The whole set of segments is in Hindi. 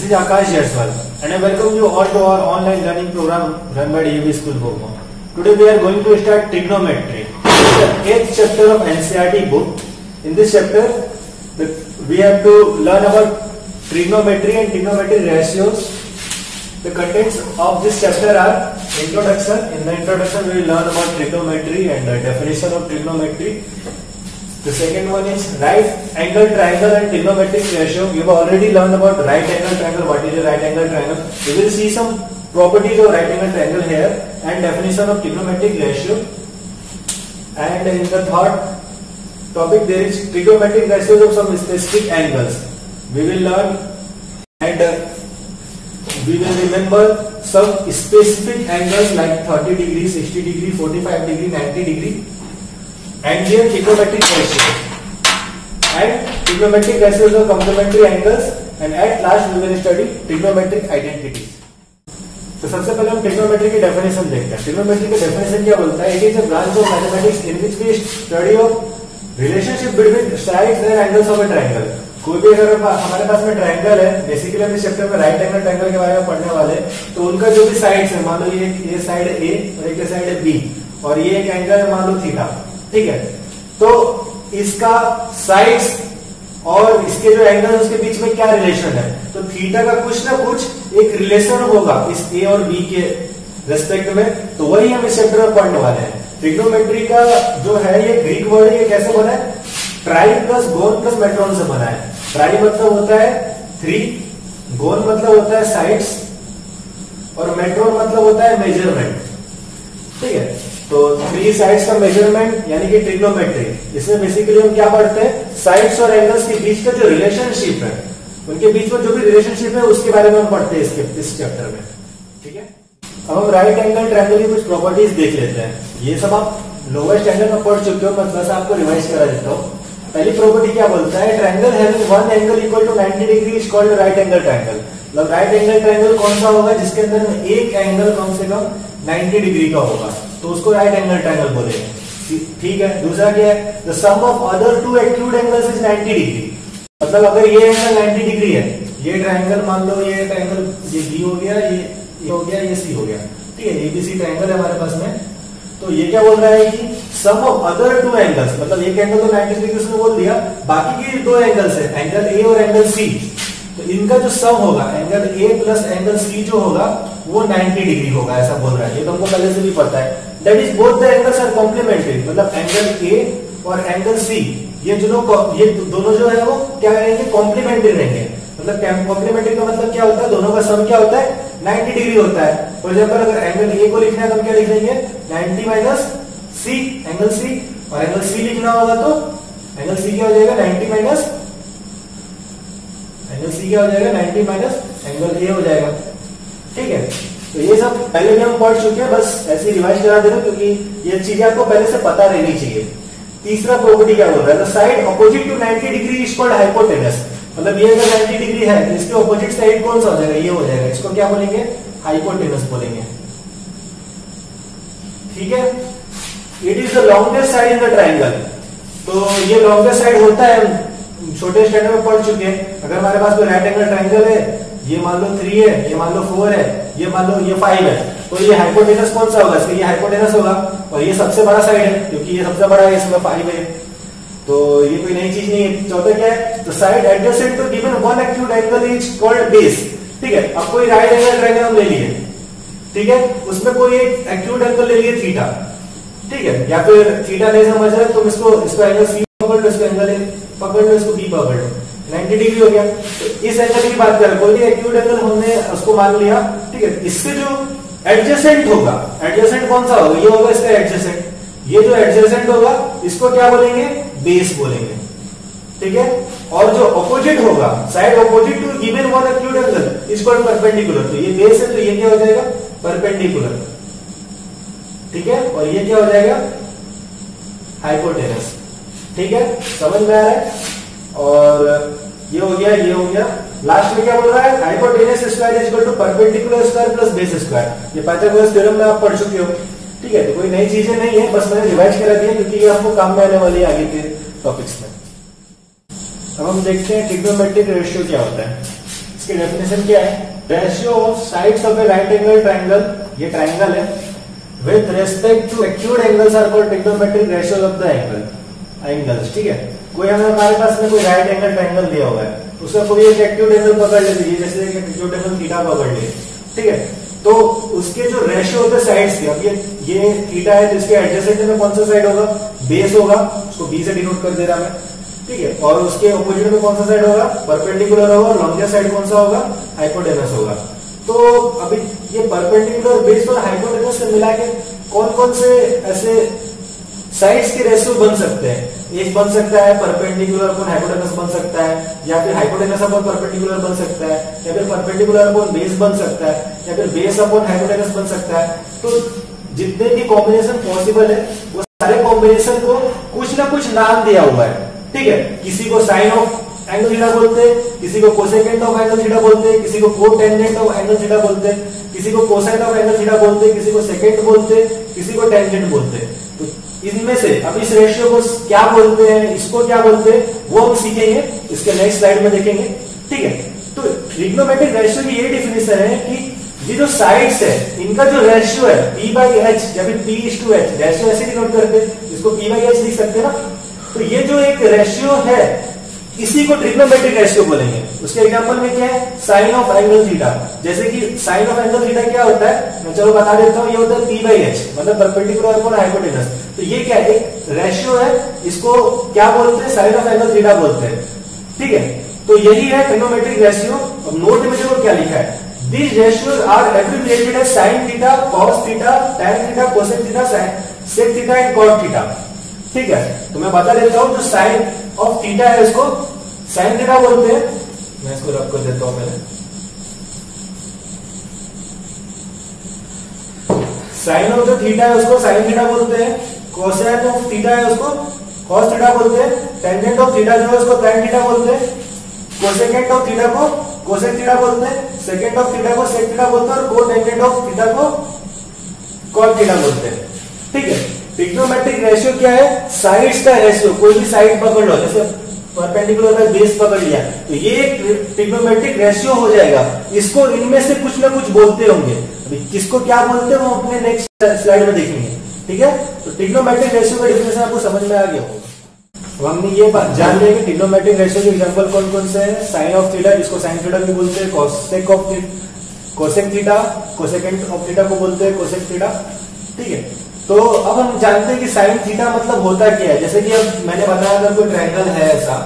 is Akash Jaiswal and I welcome you all to our online learning program run by DAV School Bhopal. Today we are going to start trigonometry. The 8th chapter of NCERT book. In this chapter we have to learn about trigonometry and trigonometry ratios. The contents of this chapter are introduction. In the introduction we will learn about trigonometry and the definition of trigonometry. The second one is right angle triangle and trigonometric ratio. You have already learned about right angle triangle. What is a right angle triangle? We will see some properties of right angle triangle here and definition of trigonometric ratio. And in the third topic there is trigonometric ratios of some specific angles. We will learn and we will remember some specific angles like 30 degree, 60 degree, 45 degree, 90 degree. And here trigonometric ratio and trigonometric ratios of complementary angles, and at last we will study trigonometric identities. तो सबसे पहले हम ट्रिग्नोमेट्री की डेफिनेशन देखते हैं. ट्रिग्नोमेट्री की डेफिनेशन क्या बोलता है? It is a branch of mathematics in which we study of relationship between sides and angles of a triangle. कोई भी अगर हमारे पास में ट्रायंगल है, बेसिकली हम इस चैप्टर में राइट एंगल ट्रायंगल के बारे में पढ़ने वाले हैं, तो उनका जो भी साइड्स है, मान लो ये साइड ए और एक साइड है बी और ये एक एंगल है मान लो थीटा, ठीक है. तो इसका साइड्स और इसके जो एंगल है उसके बीच में क्या रिलेशन है? तो थीटा का कुछ ना कुछ एक रिलेशन होगा इस ए और बी के रेस्पेक्ट में. तो वही हम इस चैप्टर में पढ़ने वाले हैं. ट्रिग्नोमेट्री का जो है ये ग्रीक वर्ड है. ये कैसे बना है? ट्राई प्लस गोन प्लस मेट्रोन से बना है. ट्राई मतलब होता है 3, गोन मतलब होता है साइड्स और मेट्रोन मतलब होता है मेजरमेंट, ठीक है. तो 3 साइड्स का मेजरमेंट यानी कि ट्रिग्नोमेट्री. इसमें बेसिकली हम क्या पढ़ते हैं? साइड्स और एंगल्स के बीच का जो रिलेशनशिप है, उनके बीच में जो भी रिलेशनशिप है उसके बारे में हम पढ़ते हैं इस चैप्टर में, ठीक है. अब हम राइट एंगल ट्रायंगल की कुछ प्रॉपर्टीज देख लेते हैं. ये सब आप लोअर स्टैंडर्ड में पढ़ चुके हो, मैं बस आपको रिवाइज करा देता हूँ. पहली प्रॉपर्टी क्या बोलता है? Triangle having one angle equal to 90 degree is called right angle triangle. मतलब राइट एंगल ट्रायंगल कौन सा होगा? जिसके अंदर में एक एंगल कम से कम 90 डिग्री का होगा, तो उसको राइट एंगल ट्रायंगल बोलेंगे, ठीक है. दूसरा क्या है? The sum of other two acute angles is 90 degree. मतलब अगर ये एंगल 90 डिग्री है, ये ट्रायंगल मान लो ये ट्रायंगल ये बी हो गया, ये हो गया, ये सी हो गया, ठीक है. एबीसी ट्रायंगल है हमारे पास में. तो ये क्या बोल रहा है कि सम ऑफ अदर टू एंगल्स, मतलब एक एंगल तो 90 डिग्री उसने बोल दिया, बाकी की दो एंगल्स है, एंगल ए और एंगल सी. तो इनका जो सम होगा, angle A plus angle C जो होगा वो 90 डिग्री होगा, ऐसा बोल रहा है. ये तुमको पहले से भी पता है. That is both the angles are complementary. मतलब एंगल ए और एंगल सी ये दोनों जो है वो क्या रहेंगे? कॉम्प्लीमेंट्री रहेंगे. मतलब कॉम्प्लीमेंट्री का मतलब क्या होता है? दोनों का सम क्या होता है? 90 डिग्री होता है. फॉर एग्जाम्पल अगर एंगल ए को लिखना है तो हम क्या लिख देंगे? 90 माइनस सी, एंगल सी. और एंगल सी लिखना होगा तो एंगल सी क्या हो जाएगा? 90 माइनस एंगल सी क्या हो जाएगा? 90 माइनस एंगल ए हो जाएगा, ठीक है. तो ये सब पहले भी हम पढ़ चुके हैं, बस ऐसे रिवाइज करा देना क्योंकि ये चीजें आपको पहले से पता रहनी चाहिए. तीसरा प्रॉपर्टी क्या बोल रहा है? The side opposite to 90 degree is called hypotenuse. मतलब ये अगर 90 डिग्री है तो इसके अपोजिट साइड कौन सा हो जाएगा? ये हो जाएगा. इसको क्या बोलेंगे? हाइपोटेनस बोलेंगे, ठीक है. It is the longest side in the triangle. तो ये लॉन्गेस्ट साइड होता है, छोटे स्टैंडर्ड में पढ़ चुके हैं. अगर हमारे पास कोई राइट एंगल ट्रायंगल है, ये मान लो 3 है, ये मान लो 4 है, ये मान लो ये 5 है, तो ये हाइपोटेनस कौन सा होगा? इसका ये हाइपोटेनस होगा. और ये सबसे बड़ा साइड है क्योंकि ये सबसे बड़ा है, इसमें 5 है, तो ये कोई नई चीज नहीं है. चौथा क्या है? तो side adjacent to given one acute angle is called base, ठीक है. अब कोई राइट एंगल ट्रायंगल हम ले लिए, ठीक है, उसमें कोई एक एक्यूट एंगल ले लिए थीटा, ठीक है. या फिर थीटा नहीं समझ रहे तो इसको एंगल सी पकड़ लो, इसको एंगल पकड़ लो, इसको बी पकड़ लो, 90 डिग्री हो गया. तो इस एंगल की बात करें, कोई एक्यूट एंगल हमने उसको मान लिया, ठीक है. इससे जो एडजेसेंट होगा, एडजेसेंट कौन सा होगा? ये होगा इसका एडजेसेंट. ये जो एडजेसेंट होगा इसको क्या बोलेंगे? बेस बोलेंगे, ठीक है. और जो अपोजिट होगा, side opposite to given one acute angle is called perpendicular. तो ये बेस है तो ये क्या हो जाएगा? परपेंडिकुलर, ठीक है. और ये क्या हो जाएगा? हाइपोटेनस, ठीक है. समझ में आ रहा है? और ये हो गया, ये हो गया. लास्ट में क्या बोल रहा है? Hypotenuse square is equal to perpendicular square plus base square. ये पाइथागोरस थ्योरम में आप पढ़ चुके हो, ठीक है. तो कोई नई चीजें नहीं है, बस मैंने रिवाइज करा दिया क्योंकि ये आपको काम में आने वाली है आगे के टॉपिक्स में. अब हम देखते हैं ट्रिग्नोमेट्रिक रेशियो क्या होता है. इसकी डेफिनेशन क्या है? Ratio of sides of a right angle triangle, ये ट्रायंगल है, with respect to acute angles are called trigonometric ratio of the angles. ठीक है, कोई हमारे पास में कोई राइट एंगल ट्रायंगल दिया हुआ है, उसका कोई एक एक्यूट एंगल पकड़ ले लीजिए, जैसे एक एक्यूट एंगल थीटा पकड़ लिए। ठीक है, तो उसके जो रेशियो होते हैं साइड्स के, अब ये थीटा है तो इसके एडजेसेंट में कौन सा साइड होगा? बेस होगा, उसको बी से डिनोट कर दे रहा मैं। ठीक है, और उसके ऑपोजिट में कौन सा साइड होगा? परपेंडिकुलर होगा, और लॉन्गेस्ट साइड कौन सा होगा? हाइपोटेनस होगा। तो अभी ये परपेंडिकुलर, बेस और हाइपोटेनस से मिला के कौन कौन से ऐसे साइड्स के रेशियो बन सकते हैं? एक बन सकता है परपेंडिकुलर अपॉन हाइपोटेनस बन सकता है, या फिर हाइपोटेनस अपॉन परपेंडिकुलर बन सकता है, या फिर परपेंडिकुलर अपॉन बेस बन सकता है, या फिर बेस अपॉन हाइपोटेनस बन सकता है। तो जितने भी कॉम्बिनेशन पॉसिबल है वो सारे कॉम्बिनेशन को कुछ ना कुछ नाम दिया हुआ है। ठीक है, किसी को साइन ऑफ एंगल थीटा बोलते हैं, किसी को कोसेकेंट ऑफ एंगल थीटा बोलते हैं, किसी को कोटेंजेंट ऑफ एंगल थीटा बोलते हैं, किसी को कोसाइन ऑफ एंगल थीटा बोलते हैं, किसी को सेकेंट बोलते हैं, किसी को टेंजेंट बोलते हैं। तो इनमें से अब इस रेशियो को क्या बोलते हैं, इसको क्या बोलते हैं, वो हम सीखेंगे, इसके नेक्स्ट स्लाइड में देखेंगे। ठीक है, तो ट्रिग्नोमेट्रिक रेशियो की ये डिफिनेशन है कि ये जो साइड्स है इनका जो रेशियो है P/H या फिर P/H, रेशियो ऐसे डिनोट करते हैं, इसको P/H लिख सकते हैं ना। तो ये जो एक रेशियो है इसी को ट्रिग्नोमेट्रिक रेशियो बोलेंगे। उसके एग्जांपल में क्या है? Sine of angle theta. जैसे कि साइन ऑफ एंगल थीटा क्या होता है, मैं चलो बता देता हूं, ये होता है P/H, मतलब परपेंडिकुलर अपॉन हाइपोटेनस। तो ये क्या है? एक रेशियो है, इसको क्या बोलते हैं? साइन ऑफ एंगल थीटा बोलते हैं। ठीक है, तो यही है ट्रिग्नोमेट्रिक रेशियो। अब नोट में देखो क्या लिखा है, these ratios are abbreviated as sin theta, cos theta, tan theta, cosec theta, sec theta and cot theta। ठीक है, तो मैं बता देता हूं, जो साइन ऑफ थीटा है इसको साइन थीटा बोलते हैं। मैं इसको रब कर देता हूं पहले। साइन ऑफ जो थीटा है उसको साइन थीटा बोलते हैं, कोसेक ऑफ थीटा है उसको कॉस थीटा बोलते हैं, टेंजेंट ऑफ थीटा जो है उसको tan थीटा बोलते हैं, कोसेकेंट ऑफ थीटा को कोसेक थीटा बोलते हैं, सेकेंड ऑफ थीटा को सेक थीटा बोलते हैं, और कोटेंजेंट ऑफ थीटा को कॉट थीटा बोलते हैं। ठीक है, ट्रिग्नोमेट्रिक रेशियो क्या है? साइड्स का रेशियो। कोई भी साइड पकड़ लो, जैसे परपेंडिकुलर का बेस पकड़ लिया, तो ये ट्रिग्नोमेट्रिक रेशियो हो जाएगा। इसको इनमें से कुछ ना कुछ बोलते होंगे, अभी किसको क्या बोलते हैं वो अपने नेक्स्ट स्लाइड में देखेंगे। ठीक है, तो ट्रिग्नोमेट्रिक रेशियो का डिफिनेशन आपको समझ में आ गया होगा। तो हमने ये बात जान लिया कि ट्रिग्नोमेट्रिक रेशियो के एग्जांपल कौन कौन से हैं? साइन ऑफ थीटा, जिसको साइन थीटा भी बोलते हैं, cosec theta, cosecant of theta को बोलते हैं कोसेक थीटा। ठीक है, तो अब हम जानते हैं कि साइन थीटा मतलब होता क्या है। जैसे कि अब मैंने बताया अगर कोई ट्रायंगल है ऐसा,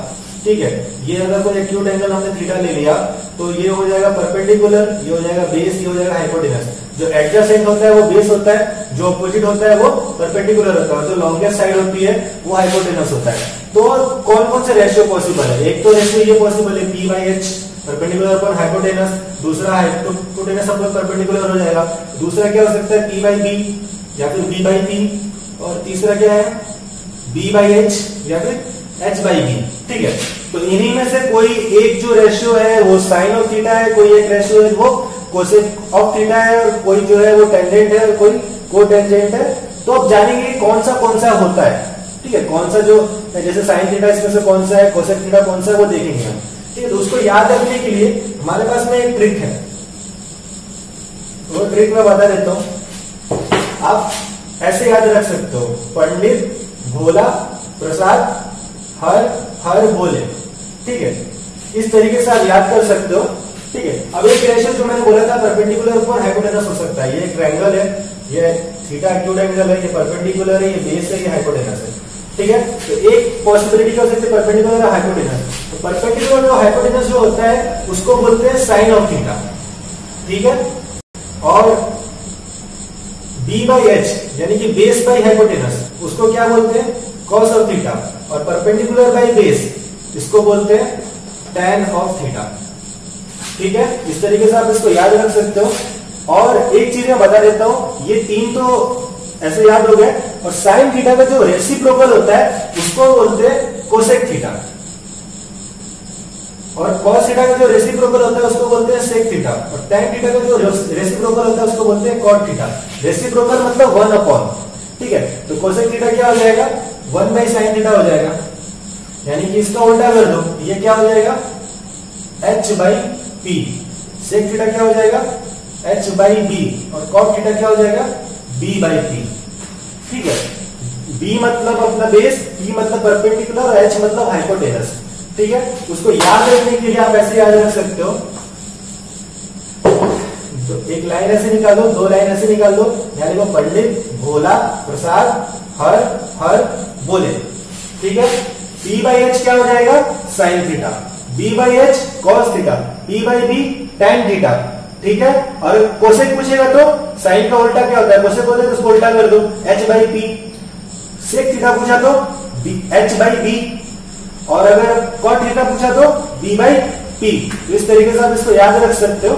ठीक है, ये अगर कोई एक्यूट एंगल हमने थीटा ले लिया तो ये हो जाएगा परपेंडिकुलर, ये हो जाएगा बेस, ये हो जाएगा हाइपोटेनस। जो एडजेसेंट होता है वो बेस होता है, जो अपोजिट होता है वो परपेंडिकुलर होता है, जो लॉन्गेस्ट साइड होती है वो हाइपोटेनस होता है। तो कौन कौन से रेशियो पॉसिबल है? एक तो रेशियो ये पॉसिबल है P/H, परपेंडिकुलर अपॉन हाइपोटेनस, दूसरा हाइपोटेनस अपॉन परपेंडिकुलर हो जाएगा, दूसरा क्या हो सकता है P/B या फिर B/P, और तीसरा क्या है B/H या फिर H/B। ठीक है, तो इन्हीं में से कोई एक जो रेशियो है वो साइन ऑफ थीटा है, कोई एक रेशियो है वो कोसेक ऑफ थीटा है, और कोई जो है वो टेंजेंट है, और कोई कोटेंजेंट है। तो अब जानेंगे कौन सा होता है। ठीक है, कौन सा जो जैसे साइन थीटा इसमें से कौन सा है, कोसेक थीटा कौन सा है, वो देखेंगे हम। ठीक है, तो उसको याद रखने के लिए हमारे पास में एक ट्रिक है, वो ट्रिक मैं बता देता हूं। आप ऐसे याद रख सकते हो, पंडित भोला प्रसाद हर बोले। ठीक है, इस तरीके से आप याद कर सकते हो। ठीक है, अब एक रेशियो जो मैंने बोला था परपेंडिकुलर पर हाइपोटेनस हो सकता है। ये एक ट्रायंगल है, ये थीटा एक्यूट एंगल है, ये परपेंडिकुलर है, ये बेस है, ये हाइपोटेनस है। ठीक है, तो एक पॉसिबिलिटी क्या हो सकती है, परपेंडिकुलर और हाइपोटेनस। तो परपेंडिकुलर और हाइपोटेनस जो होता है उसको बोलते हैं साइन ऑफ थीटा। ठीक है, और B/H यानी कि बेस बाई हाइपोटेनस उसको क्या बोलते हैं, कॉस ऑफ थीटा, और परपेंडिकुलर बाई बेस इसको बोलते हैं tan ऑफ थीटा। ठीक है, इस तरीके से आप इसको याद रख सकते हो। और एक चीज मैं बता देता हूं, ये तीन तो ऐसे याद हो गए, और साइन थीटा का जो रेसिप्रोकल होता है उसको बोलते हैं कोसेक थीटा, और कॉस थीटा का जो रेसिप्रोकल होता है उसको बोलते हैं सेक थीटा, और tan थीटा का जो रेसिप्रोकल होता है उसको बोलते हैं कॉट थीटा। रेसिप्रोकल मतलब 1/। ठीक है, तो कोसेक थीटा क्या हो जाएगा, 1/sin थीटा हो जाएगा, यानी कि इसका उल्टा कर दो, ये क्या हो जाएगा H/tan पी। सेक थीटा क्या हो जाएगा, एच बाई बी, और कॉट थीटा क्या हो जाएगा, बी बाई पी। ठीक है, बी मतलब अपना बेस, पी मतलब परपेंडिकुलर, और एच मतलब हाइपोटेनस। ठीक है, उसको याद रखने के लिए आप ऐसे याद रख सकते हो, तो एक लाइन ऐसे निकाल दो, दो लाइन ऐसे निकाल दो, यानी वो पंडित, भोला, प्रसाद, हर बोले। ठीक है, P बाई एच क्या हो जाएगा, sine theta, B by H cos theta, P by B tan theta. ठीक है, और कोसेक पूछेगा तो साइन का उल्टा क्या होता है, कोसेक होता है तो उसको उल्टा कर दो, H by P. Sec theta पूछा तो H बाई बी, और अगर कॉट थीटा पूछा तो B बाई पी। तो इस तरीके से आप इसको याद रख सकते हो।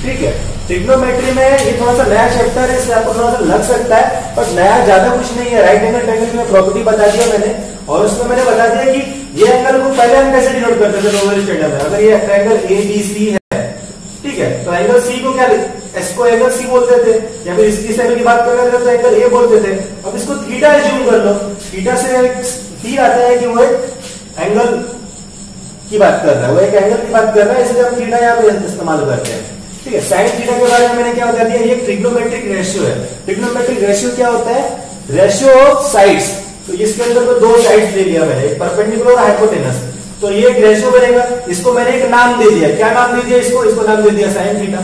ठीक है, ट्रिग्नोमेट्री में ये थोड़ा सा नया चैप्टर है, इससे आपको थोड़ा सा लग सकता है, बट नया ज्यादा कुछ नहीं है। राइट एंगल ट्रायंगल में प्रॉपर्टी बता दिया मैंने, और उसमें मैंने बता दिया कि ये एंगल को पहले हम कैसे डिनोट करते थे लोअर स्टैंडर्ड में। अगर ये ट्रायंगल ए बी सी है, ठीक है, तो एंगल सी को क्या, इसको एंगल सी बोलते थे, या फिर इस एंगल की बात कर रहे थे तो एंगल ए बोलते थे। अब इसको थीटा एज्यूम कर लो, थीटा से फील आता है कि वो एक एंगल की बात कर रहा है, वो एक एंगल की बात कर रहा है, इसलिए हम थीटा यहाँ पे इस्तेमाल करते हैं। ठीक है, साइन थीटा के बारे में मैंने क्या बता दिया, ये ट्रिग्नोमेट्रिक रेशियो है। ट्रिग्नोमेट्रिक रेशियो क्या होता है, रेशियो ऑफ साइड्स। तो इसके अंदर तो दो साइड्स ले लिया मैंने, परपेंडिकुलर और हाइपोटेनस, तो ये एक रेशियो बनेगा। इसको मैंने एक नाम दे दिया, क्या नाम दे दिया इसको नाम दे दिया साइन थीटा।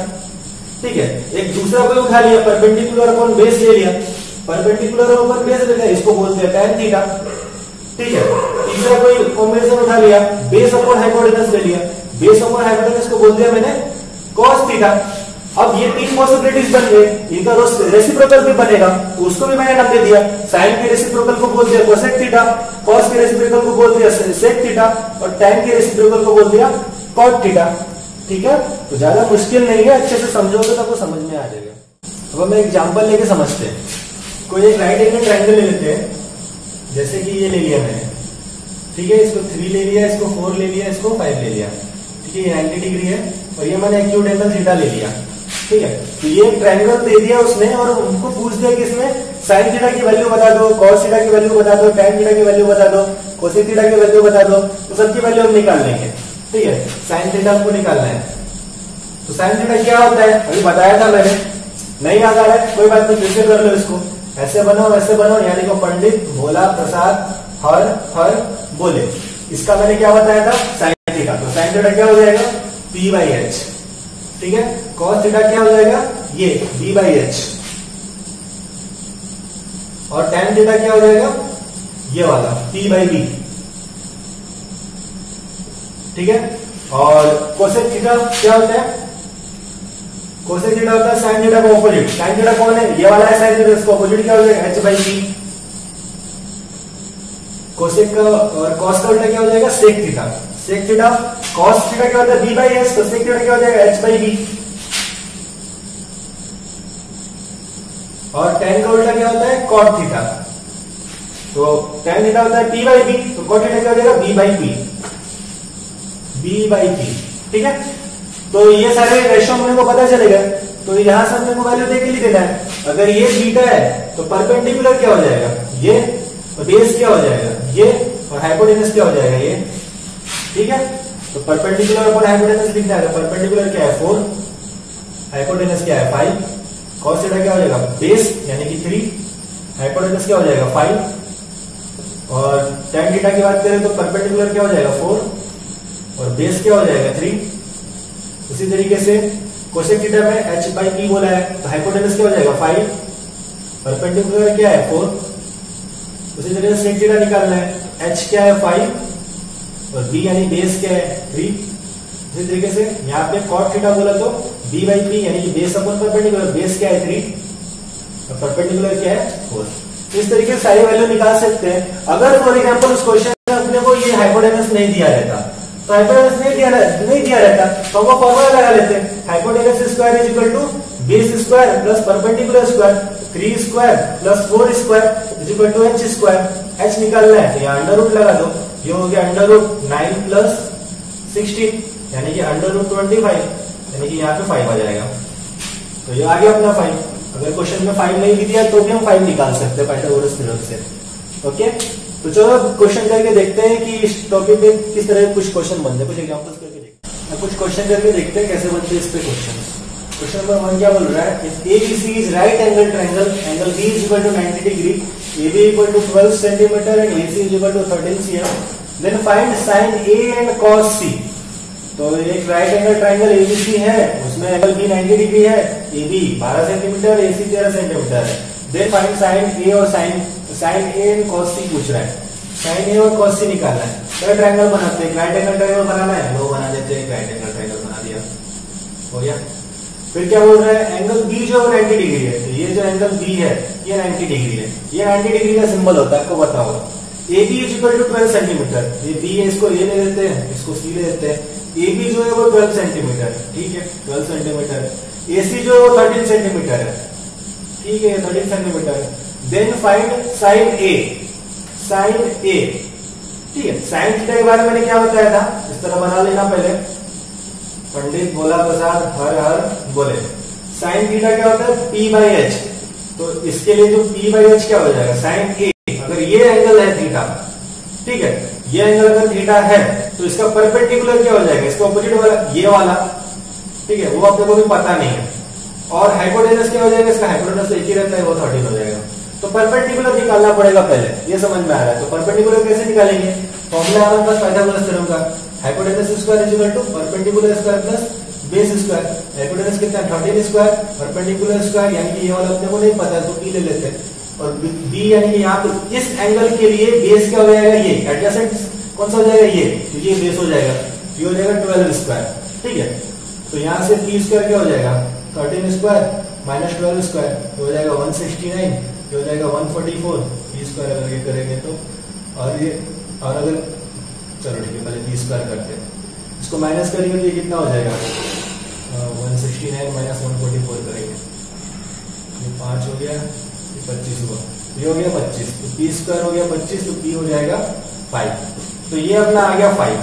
ठीक है, एक दूसरा कोई उठा लिया, परपेंडिकुलर अपॉन बेस ले लिया, परपेंडिकुलर अपॉन बेस ले लिया, इसको बोलते हैं टैन थीटा। ठीक है, तीसरा कोई कॉम्बिनेशन उठा लिया, बेस अपॉन हाइपोटेनस ले लिया, बेस अपॉन हाइपोटेनस को बोल दिया मैंने कॉस थीटा। अब ये तीन पॉसिबिलिटीज बन गए, इनका रेसिप्रोकल भी बनेगा, तो उसको भी मैंने नाम दे दिया। साइन के रेसिप्रोकल को बोल दिया कोसेक थीटा, कॉस के रेसिप्रोकल को बोल दिया सेक थीटा, और टैन के रेसिप्रोकल को बोल दिया कॉट थीटा। ठीक है, तो ज्यादा मुश्किल नहीं है, अच्छे से समझोगे तो आपको समझ में आ जाएगा। अब हम एग्जांपल लेके समझते हैं। कोई एक राइट एंगल ट्रायंगल ले लेते हैं, जैसे कि ये ले लिया मैंने। ठीक है, इसको 3 ले लिया, इसको 4 ले लिया, इसको 5 ले लिया। ठीक है, ये 90 डिग्री है, और ये मैंने एक्यूट एंगल थीटा ले लिया। ठीक है, तो ये ट्रायंगल दे दिया उसने, और उनको पूछ दिया कि इसमें साइन थीटा की वैल्यू बता दो, कॉस थीटा की वैल्यू बता दो, टैन थीटा की वैल्यू बता दो, कोसेक थीटा की वैल्यू बता दो। तो सबकी वैल्यू हम निकाल लेंगे। ठीक है, साइन थीटा आपको निकालना है, तो साइन थीटा क्या होता है अभी बताया था मैंने, नहीं याद आ रहा है कोई बात नहीं, फिर से कर लो इसको, ऐसे बनाओ ऐसे बनाओ, यानी कि पंडित, भोला, प्रसाद, हर बोले। इसका मैंने क्या बताया था, साइन थीटा। तो साइन थीटा क्या हो जाएगा, P बाई एच। ठीक है, कॉस थीटा क्या हो जाएगा, ये B बाई एच, और टैन थीटा क्या हो जाएगा, ये वाला P बाई बी। ठीक है, और कोसेक थीटा क्या होता है, कोसेक थीटा होता है साइन थीटा का ऑपोजिट। साइन थीटा कौन है, ये वाला है साइन थीटा, इसका ऑपोजिट क्या हो जाएगा, H बाई बी। कोसेक का और कॉस का उल्टा क्या हो जाएगा, sec theta. Sec theta, cos theta क्या होता है, B बाई एच, तो सेक थीटा क्या हो जाएगा, H बाई बी। और टैन का उल्टा क्या होता है, कॉट थीटा। तो टैन थीटा होता है P बाई बी, तो कॉट थीटा क्या हो जाएगा, B by P. B by P. ठीक है, तो ये सारे रेशियो अपने को पता चलेगा, तो यहां से अपने को वैल्यू दे के लिख देना है। अगर ये बीटा है तो परपेंडिकुलर क्या हो जाएगा, ये, और बेस क्या हो जाएगा, ये, और हाइपोटेनस क्या हो जाएगा, ये। ठीक है, तो परपेंडिकुलर अपॉन हाइपोटेनस लिखना है, तो परपेंडिकुलर क्या है 4, हाइपोटेनस क्या है 5, कॉस थीटा क्या हो जाएगा, बेस यानी कि 3, हाइपोटेनस क्या हो जाएगा 5, और टैन थीटा की बात करें तो परपेंडिकुलर क्या हो जाएगा 4, और बेस क्या हो जाएगा 3। उसी तरीके से कोसेक थीटा में H बाई P बोला है, तो हाइपोटेनस क्या हो जाएगा 5, परपेंडिकुलर क्या है 4। उसी तरीके से सेक थीटा निकालना है, H क्या है 5, और B यानी बेस क्या है 3। उसी तरीके से यहाँ पे कॉट थीटा बोला तो B बाई P यानी कि बेस अपॉन परपेंडिकुलर, बेस क्या है 3, और परपेंडिकुलर क्या है 4। इस तरीके से सारी वैल्यू निकाल सकते हैं। अगर फॉर एग्जाम्पल उस क्वेश्चन में अपने को ये हाइपोटेनस नहीं दिया रहता, तो हाइपोटेनस नहीं दिया रहता तो हम फॉर्मूला लगा लेते हैं, hypotenuse square is equal to base square plus perpendicular square, 3 square plus 4 square is equal to H square. H निकालना है तो यहाँ अंडर रूट लगा दो, ये हो गया अंडर रूट 9 प्लस 16 यानी कि अंडर रूट 25, यानी कि यहाँ पे 5 आ जाएगा। तो ये आ गया अपना 5। अगर क्वेश्चन में 5 नहीं भी दिया तो भी हम 5 निकाल सकते हैं पाइथागोरस थ्योरम से। ओके, तो चलो क्वेश्चन करके देखते हैं कि इस टॉपिक में किस तरह कुछ क्वेश्चन बनते हैं, कुछ एग्जांपल्स करके देखते हैं। अब कुछ क्वेश्चन करके देखते हैं कैसे बनते हैं इस पे क्वेश्चन। क्वेश्चन नंबर 1 क्या बोल रहा है, if ABC is right angle triangle, angle B is equal to 90 degree, AB equal to 12 centimetre and AC is equal to 13 cm, then find sin A and cos C। तो एक राइट एंगल ट्रायंगल ABC है, उसमें एंगल B 90 डिग्री है, AB 12 सेंटीमीटर, AC 13 सेंटीमीटर है। देन फाइंड sin A और sin A and cos C पूछ रहा है। sin A और cos C निकालना है। तो ट्रायंगल बनाते हैं, राइट एंगल ट्रायंगल बनाना है, लो बना देते हैं, राइट एंगल ट्रायंगल बना दिया, हो गया। फिर क्या बोल रहा है, एंगल B जो 90 डिग्री है, तो ये जो एंगल B है ये 90 डिग्री है, ये 90 डिग्री का सिंबल होता है, आपको पता होगा। AB is equal to 12 centimetre, ये B है, इसको A ले लेते हैं, इसको C ले लेते हैं। AB जो है वो 12 सेंटीमीटर, ठीक है, 12 सेंटीमीटर। AC जो है वो 13 सेंटीमीटर है, ठीक है, 13 centimetre. Then find sin A, ठीक है। साइन थीटा के बारे में मैंने क्या बताया था, इस तरह बना लेना पहले, पंडित भोला प्रसाद हर हर बोले। साइन थीटा क्या होता है, P बाई एच, तो इसके लिए जो P बाई एच क्या हो जाएगा, साइन A। अगर ये एंगल है थीटा, ठीक है, ये एंगल अगर थीटा है तो इसका परपेंडिकुलर क्या हो जाएगा, इसका ऑपोजिट वाला, ये वाला, ठीक है, वो अपने को भी पता नहीं है। और हाइपोटेनस क्या हो जाएगा, इसका हाइपोटेनस एक ही रहता है, वो 13 हो जाएगा। तो परपेंडिकुलर निकालना पड़ेगा पहले, ये समझ में आ रहा है। तो परपेंडिकुलर कैसे निकालेंगे, फॉर्मूला हमारे पास पाइथागोरस थ्योरम का, hypotenuse square is equal to perpendicular square plus base square. Hypotenuse कितना है, 13 स्क्वायर, परपेंडिकुलर स्क्वायर यानी कि ये वाला अपने को नहीं पता है तो P ले लेते हैं, और B यानी कि यहाँ पे इस एंगल के लिए बेस क्या हो जाएगा, ये एडजेसेंट कौन सा हो जाएगा, ये, तो ये बेस हो जाएगा, ये हो जाएगा 12 स्क्वायर, ठीक है। तो यहाँ से P स्क्वायर क्या हो जाएगा, 13 स्क्वायर माइनस 12 स्क्वायर, हो जाएगा 169, हो जाएगा 144, P स्क्वायर अगर ये करेंगे तो, और ये, और अगर, चलो ठीक है, पहले P स्क्वायर करते हैं, इसको माइनस करेंगे तो ये कितना हो जाएगा, 169 माइनस 144 करेंगे, ये 5 हो गया, ये 25 हुआ, ये हो गया 25, तो P स्क्वायर हो गया 25, तो P हो जाएगा 5, तो ये अपना आ गया 5,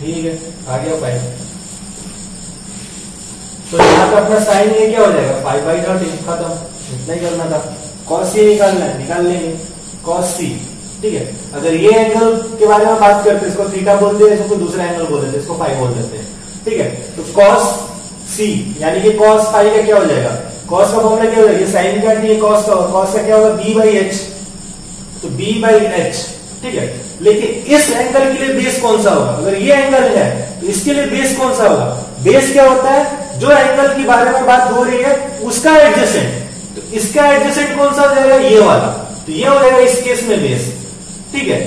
ठीक है, आ गया 5। तो यहाँ पे अपना साइन ये क्या हो जाएगा, 5/13, खत्म, इतना ही करना था। cos C निकालना है, निकाल लेंगे cos C, ठीक है। अगर ये एंगल के बारे में बात करते हैं, इसको थीटा बोलते हैं, इसको दूसरा एंगल बोल देते हैं, इसको फाई बोल देते हैं, ठीक है। तो cos C यानी कि cos फाई का क्या हो जाएगा, cos का फॉर्मूला क्या हो जाएगा, ये साइन का नहीं, cos का, cos का क्या होगा, B बाई एच, तो B बाई एच, ठीक है। लेकिन इस एंगल के लिए बेस कौन सा होगा, अगर ये एंगल है तो इसके लिए बेस कौन सा होगा, बेस क्या होता है, जो एंगल की बारे में बात हो रही है उसका एडजेसेंट, तो इसका एडजेसेंट कौन सा हो जाएगा, ये वाला, तो ये हो जाएगा इस केस में बेस, ठीक है।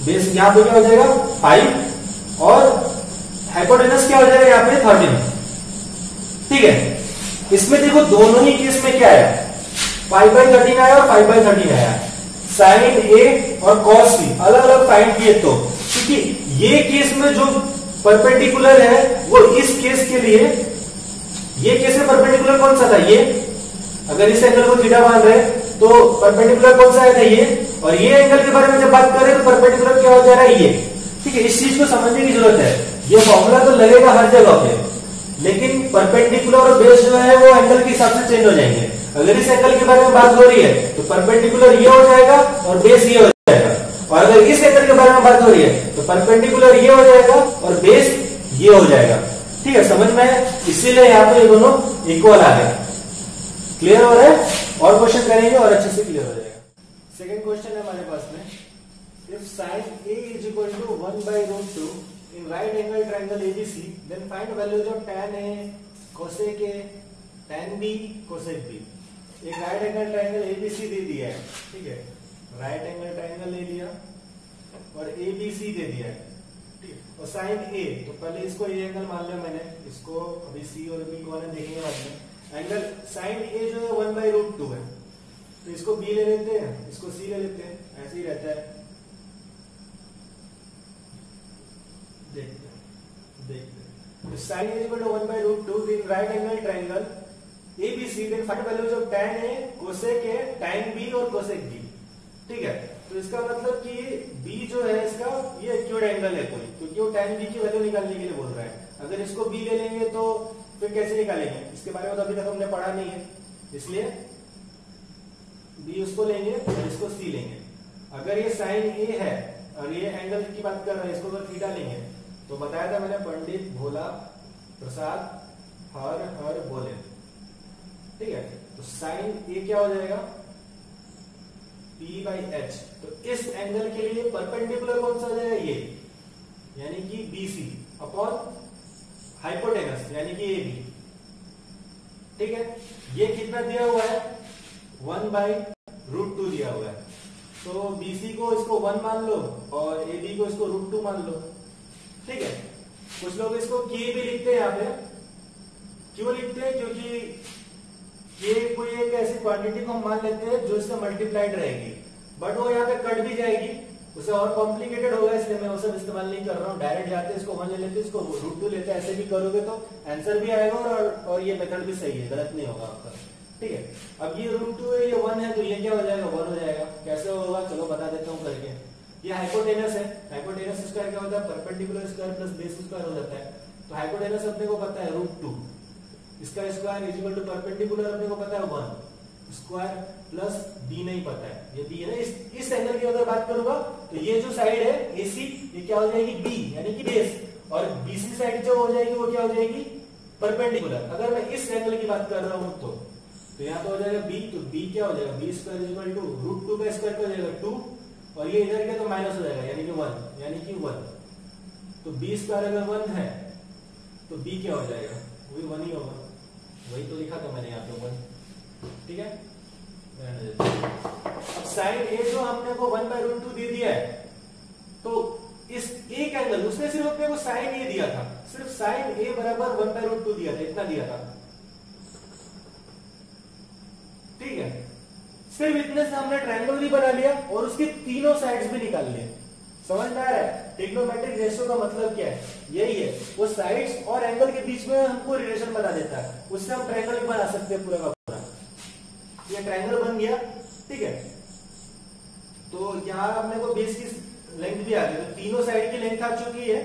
बेस यहां पे क्या हो जाएगा 5, और हाइपोटेनस क्या हो जाएगा यहाँ पे 13, ठीक है। इसमें देखो दोनों ही केस में क्या है, 5/13 आया और 5/13 आया, साइन A और cos C अलग अलग फाइंड किए, तो क्योंकि ये केस में जो परपेंडिकुलर है वो इस केस के लिए, ये केस में परपेंडिकुलर कौन सा था, ये, अगर इस एंगल को थीटा मान रहे तो परपेंडिकुलर कौन सा है था, ये, और ये एंगल के बारे में जब बात करें तो परपेंडिकुलर क्या हो जा रहा है, ये, ठीक है। इस चीज को समझने की जरूरत है, ये फॉर्मूला तो लगेगा हर जगह पे, लेकिन परपेंडिकुलर और बेस जो है वो एंगल के हिसाब से चेंज हो जाएंगे। अगर इस एंगल के बारे में बात हो रही है तो परपेंडिकुलर ये हो जाएगा और बेस ये हो जाएगा, और अगर इस एंगल के बारे में बात हो रही है तो परपेंडिकुलर ये हो जाएगा और बेस ये हो जाएगा, ठीक है, समझ में है। इसीलिए यहाँ पे ये दोनों इक्वल आ गए, क्लियर हो रहा है। और क्वेश्चन करेंगे और अच्छे से क्लियर हो जाएगा। सेकंड क्वेश्चन है हमारे पास में, if sin A is equal to 1/√2 in right angle triangle ABC, then find values of tan A, cosec A, tan B, cosec B। एक राइट एंगल ट्रायंगल ABC दे दिया है, ठीक है, राइट एंगल ट्रायंगल ले लिया और ABC दे दिया है, ठीक है, और साइन A, तो पहले इसको ये एंगल मान लिया मैंने, इसको अभी C और B को देखेंगे बाद में। एंगल साइन A जो है 1/√2 है, तो इसको B ले लेते हैं, इसको C ले लेते हैं, ऐसे ही रहता है, देखते हैं। तो sine A equal to 1/√2 in right angle triangle ABC, then find values of tan A, cosec A, tan B और cosec B, ठीक है। तो इसका मतलब कि B जो है इसका ये एक्यूट एंगल है कोई, क्योंकि वो tan B की वैल्यू निकालने के लिए बोल रहा है। अगर इसको B ले लेंगे तो फिर कैसे निकालेंगे, इसके बारे में तो अभी तक हमने पढ़ा नहीं है, इसलिए B उसको लेंगे और इसको C लेंगे। अगर ये sin A है और ये एंगल की बात कर रहे हैं, इसको अगर थीटा लेंगे तो बताया था मैंने पंडित भोला प्रसाद हर बोले, ठीक है। तो साइन ए क्या हो जाएगा P/H। तो इस एंगल के लिए परपेंडिकुलर कौन सा हो जाएगा ये, यानी कि BC अपॉन हाइपोटेनस यानी कि AB, ठीक है। ये कितना दिया हुआ है 1/√2 दिया हुआ है। तो BC को इसको 1 मान लो और AB को इसको √2 मान लो, ठीक है। कुछ लोग इसको K भी लिखते हैं यहाँ पे, क्यों लिखते हैं, क्योंकि ये कोई एक ऐसी क्वांटिटी को हम मान लेते हैं जो इससे मल्टीप्लाइड रहेगी, बट वो यहाँ पे कट भी जाएगी, उसे और कॉम्प्लिकेटेड होगा, इसलिए मैं वो सब इस्तेमाल नहीं कर रहा हूँ। डायरेक्ट जाते इसको 1 ले लेते, इसको √2 लेते, ऐसे भी करोगे तो आंसर भी आएगा और ये मेथड भी सही है, गलत नहीं होगा आपका, ठीक है। अब ये √2 है, ये 1 है, तो ये क्या हो जाएगा 1 हो जाएगा। कैसे होगा चलो बता देता हूँ करके। ये हाइपोटेनस है, हाइपोटेनस स्क्वायर क्या होता है perpendicular square plus base square हो जाता है। तो हाइपोटेनस अपने को पता है √2, इसका स्क्वायर इक्वल टू परपेंडिकुलर अपने को पता है 1 स्क्वायर प्लस बी नहीं पता है, ये बी है ना। इस एंगल की अगर बात करूंगा तो ये जो साइड है AC ये क्या हो जाएगी बी यानी कि बेस, और BC साइड जो हो जाएगी वो क्या हो जाएगी परपेंडिकुलर। अगर मैं इस एंगल की बात कर रहा हूं तो यहाँ पे हो जाएगा B, तो B क्या हो जाएगा B स्क्वायर इक्वल टू √2 का स्क्वायर क्या हो जाएगा 2, और ये इधर क्या तो माइनस हो जाएगा यानी कि 1 यानी कि 1। तो B स्क्वायर अगर 1 है तो B क्या हो जाएगा वही 1 ही होगा, वही तो लिखा था मैंने यहाँ पे 1, ठीक है। अब साइन ए जो हमने को 1/√2 दे दिया है, तो इस एक एंगल उसने सिर्फ अपने को साइन ए दिया था, सिर्फ साइन ए बराबर 1/√2 दिया था, इतना दिया था, ठीक है। सिर्फ इतने से हमने ट्रायंगल भी बना लिया और उसकी तीनों साइड्स भी निकाल लिए। समझ में आ रहा है ट्रिग्नोमेट्रिक रेशियो का मतलब क्या है, यही है, वो साइड्स और एंगल के बीच में हमको रिलेशन बना देता है, उससे हम ट्रायंगल भी बना सकते हैं पूरा का पूरा। ये ट्रायंगल बन गया, ठीक है। तो यहाँ अपने को बेस की लेंथ भी आ गई, तो तीनों साइड की लेंथ आ चुकी है,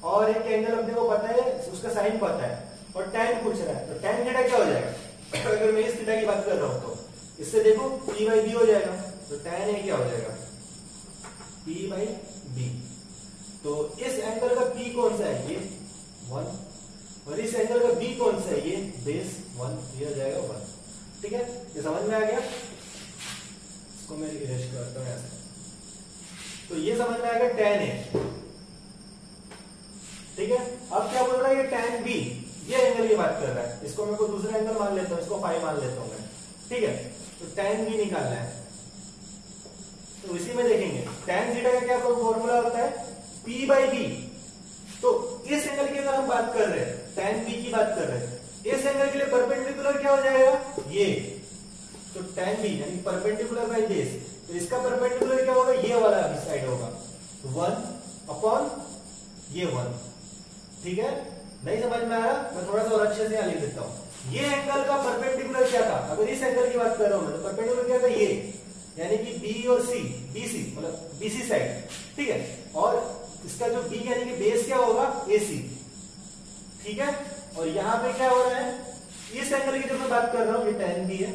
और एक एंगल अपने को पता है, उसका साइन पता है, और tan पूछ रहा है, तो tan थीटा क्या हो जाएगा अगर मैं इस थीटा की बात कर रहा हूं तो इससे देखो P/B हो जाएगा, तो tan A क्या हो जाएगा P/B। तो इस एंगल का P कौन सा है ये 1, और इस एंगल का B कौन सा है ये बेस 1, ये हो जाएगा 1, ठीक है। ये समझ में आ गया, इसको मैं इरेज करता हूं ऐसे, तो ये समझ में आ गया tan A, ठीक है। अब क्या बोल रहा है ये tan B, ये एंगल की बात कर रहा है, इसको मैं कोई दूसरा एंगल मान लेता हूं, इसको फाई मान लेता हूं मैं, ठीक है। तो tan B निकालना है, तो इसी में देखेंगे tan थीटा का क्या फॉर्मूला होता है P/B। तो इस एंगल की अगर हम बात कर रहे हैं, tan B की बात कर रहे हैं, इस एंगल के लिए परपेंडिकुलर क्या हो जाएगा ये, तो tan B यानी परपेंडिकुलर बाय बेस, तो इसका परपेंडिकुलर क्या होगा ये वाला साइड होगा 1 अपॉन ये 1, ठीक है। नहीं समझ में आ रहा, मैं थोड़ा सा और अच्छे से यहाँ लिख देता हूं। ये एंगल का परपेंडिकुलर क्या था, अगर इस एंगल की बात कर रहा हूं मैं, तो परपेंडिकुलर क्या था ये, यानी कि B और C, BC मतलब BC साइड, ठीक है। और इसका जो B यानी कि बेस क्या होगा AC, ठीक है। और यहाँ पे क्या हो रहा है, इस एंगल की जब मैं बात कर रहा हूँ ये tan B है,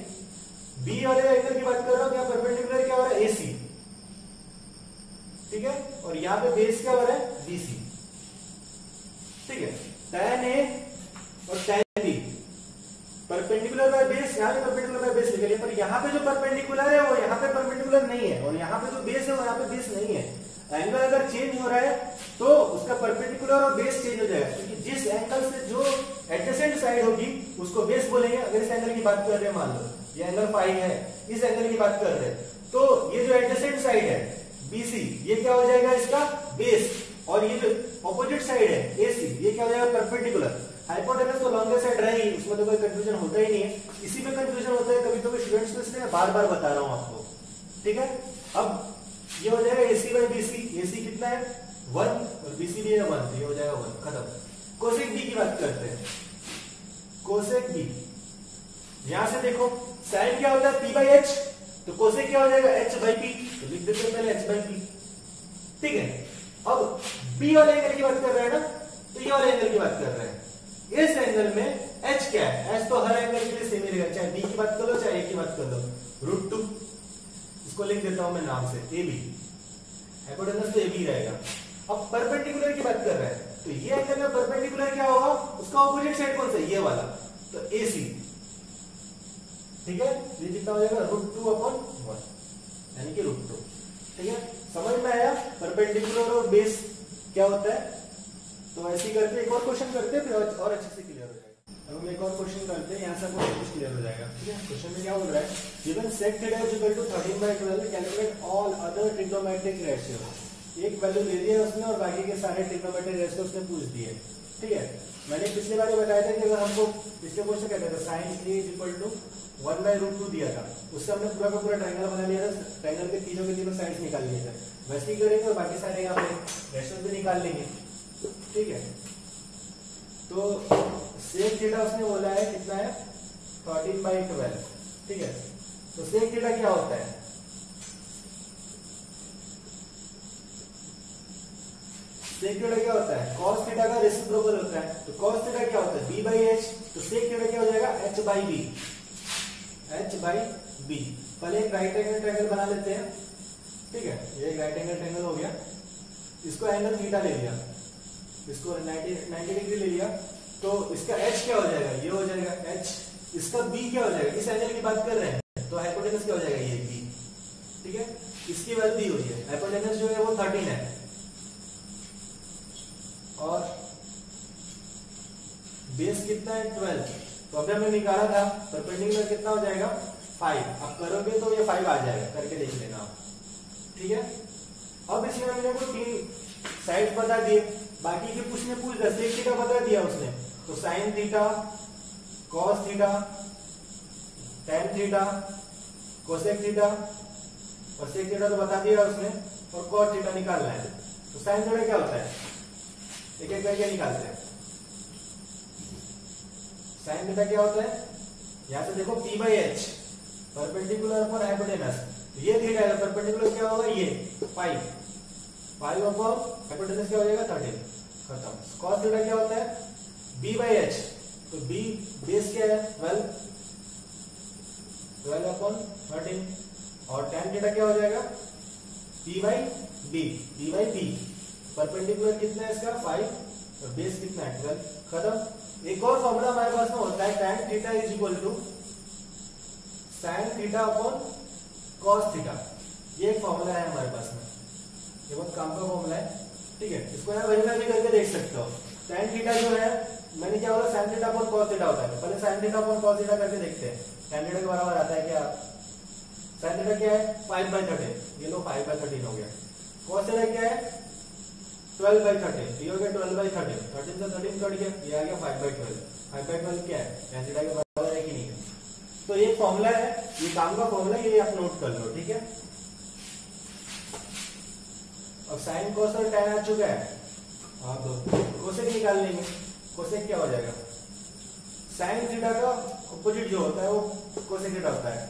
B वाले एंगल की बात कर रहा हूँ, यहाँ परपेंडिकुलर क्या हो रहा है AC, ठीक है। और यहाँ पे बेस क्या हो रहा है BC, ठीक है। tan A और tan B perpendicular by base, यहाँ पे परपेंडिकुलर बाय बेस लिखे, पर यहाँ पे जो परपेंडिकुलर है वो यहाँ पे परपेंडिकुलर नहीं है, और यहाँ पे जो बेस है वो यहाँ पे बेस नहीं है। एंगल अगर चेंज हो रहा है तो उसका परपेंडिकुलर और बेस चेंज हो जाएगा, क्योंकि जिस एंगल से जो एडजेसेंट साइड होगी उसको बेस बोलेंगे। अगर इस एंगल की बात कर रहे हैं, मान लो ये एंगल फाई है, इस एंगल की बात कर रहे हैं, तो ये जो एडजेसेंट साइड है BC ये क्या हो जाएगा इसका बेस, और ये जो ऑपोजिट साइड है AC ये क्या हो जाएगा परपेंडिकुलर। हाइपोटेनस तो लॉन्गर साइड रहेगी, उसमें तो कोई कंफ्यूजन होता ही नहीं है, इसी में कंफ्यूजन होता है कभी कभी स्टूडेंट्स को, इसलिए बार बार बता रहा हूं आपको, ठीक है। अब ये हो जाएगा AC/BC, AC कितना है 1 और BC भी है 1, ये हो जाएगा 1, खत्म। कोसेक B की बात करते हैं, कोसेक B, यहां से देखो साइन क्या होता है P/H, तो कोसेक क्या हो जाएगा H/P, तो लिख देते हैं पहले H/P, ठीक है। अब B वाले एंगल की बात कर रहे हैं ना, तो ये वाले एंगल की बात कर रहे हैं, इस एंगल में H क्या है, H तो हर एंगल के लिए सेम ही रहेगा, चाहे B की बात कर लो चाहे A की बात कर लो, √2, इसको लिख देता हूं मैं नाम से AB, हाइपोटेनस तो ये भी रहेगा। अब परपेंडिकुलर की बात कर रहे हैं तो ये एंगल में परपेंडिकुलर क्या होगा, उसका ऑपोजिट साइड कौन सा, ये वाला, तो AC, ठीक है। ये कितना हो जाएगा √2/1 यानी कि √2, ठीक है। समझ में आया परपेंडिकुलर और बेस क्या होता है। तो ऐसे ही करके एक और क्वेश्चन करते हैं फिर और अच्छे से क्लियर हो जाएगा। अब हम एक और क्वेश्चन करते हैं, यहाँ से आपको कुछ क्लियर हो जाएगा, ठीक है। क्वेश्चन में क्या बोल रहा है, given sec θ is equal to 13/12 calculate all other trigonometric ratio. एक वैल्यू ले लिया उसने और बाकी के सारे ट्रिग्नोमेट्रिक रेशियो उसने पूछ दिए, ठीक है। मैंने पिछले बार बताया था कि अगर हमको पिछले क्वेश्चन कहते थे sin A is equal to 1/√2 दिया था, उससे हमने पूरा का पूरा ट्रायंगल बना लिया था, ट्रायंगल के तीनों के तीनों साइड्स निकाल लिए थे। वैसे ही करेंगे और बाकी सारे यहाँ पे रेशियो भी निकाल लेंगे, ठीक है। तो sec θ उसने बोला है कितना है 13/12, ठीक है। तो sec θ क्या होता है, sec θ क्या होता है, cos θ का रेसिप्रोकल होता है। तो cos θ क्या होता है b/h, तो sec θ क्या हो जाएगा h/b, h/b। पहले एक राइट एंगल ट्रायंगल बना लेते हैं, ठीक है। ये एक राइट एंगल ट्रायंगल हो गया, इसको एंगल थीटा ले लिया, इसको 90 डिग्री ले लिया, तो इसका h क्या हो जाएगा, ये हो जाएगा h, इसका b क्या हो जाएगा, इस एंगल की बात कर रहे हैं तो हाइपोटेनस क्या हो जाएगा ये b, ठीक है। इसकी वैल्यू दी हुई है, हाइपोटेनस जो है वो 13 है और बेस कितना है 12। तो अभी हमने निकाला था परपेंडिकुलर कितना हो जाएगा 5। अब करोगे तो ये 5 आ जाएगा, करके देख लेना आप, ठीक है। अब इसमें हमने को 3 साइड बता दिए, बाकी के पूछ रहा sec θ बता दिया उसने, तो sin θ, cos θ, tan θ, cosec θ और sec θ तो बता दिया उसने, और cos θ निकालना है। तो sin θ क्या होता है, एक एक करके निकालते हैं। sin θ क्या होता है, यहां से देखो p/h परपेंडिकुलर अपॉन हाइपोटेनस, ये थीटा है, परपेंडिकुलर क्या होगा ये 5 अपॉन हाइपोटेनस क्या हो जाएगा 13, खत्म। cos θ क्या होता है b/h, तो b बेस क्या है 12 अपॉन 13 और tan θ क्या हो जाएगा p/b, परपेंडिकुलर कितना है इसका 5 और बेस कितना है 12, खत्म। एक और फॉर्मूला हमारे पास में होता है tan θ is equal to sin θ upon cos θ, ये एक फॉर्मूला है हमारे पास में, ये बहुत काम का फॉर्मूला है, ठीक है। इसको यहाँ वेरीफाई भी करके देख सकते हो। tan θ जो है मैंने क्या बोला sin θ अपॉन cos θ होता है, पहले sin θ अपॉन cos θ करके देखते हैं। tan θ के बराबर आता है क्या, sin θ क्या है 5/13, ये लो 5/13 हो गया। cos θ क्या है 12/13, ये हो गया 12/13, 13 से 13 कट गया, ये आ गया 5/12। 5/12 क्या है tan θ के बराबर है कि नहीं है। तो ये फॉर्मूला है, ये काम का फॉर्मूला, ये आप नोट कर लो, ठीक है। अब साइन cos और tan आ चुका है, अब कोसेक निकाल लेंगे। कोसेक क्या हो जाएगा, साइन थीटा का अपोजिट जो होता है वो कोसेक थीटा होता है,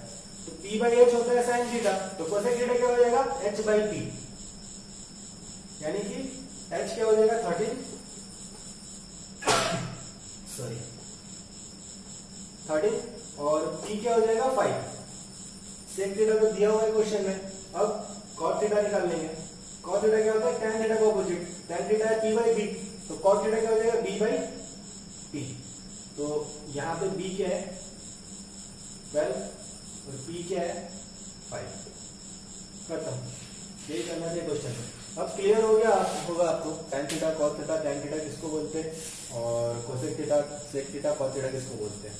तो p/h होता है साइन थीटा, तो कोसेक थीटा क्या हो जाएगा h/p, यानी कि h क्या हो जाएगा 13 और p क्या हो जाएगा 5। सेक थीटा तो दिया हुआ है क्वेश्चन में। अब cos थीटा निकाल लेंगे। cos थीटा क्या होता है tan थीटा का अपोजिट, tan थीटा है p/b, तो cos थीटा क्या हो जाएगा b/p। तो यहाँ पे b क्या है 12 और p क्या है 5, खत्म। यही करना चाहिए क्वेश्चन में। अब क्लियर हो गया होगा आपको tan theta cos theta tan theta किसको बोलते हैं और cosec theta sec theta cos theta किसको बोलते हैं।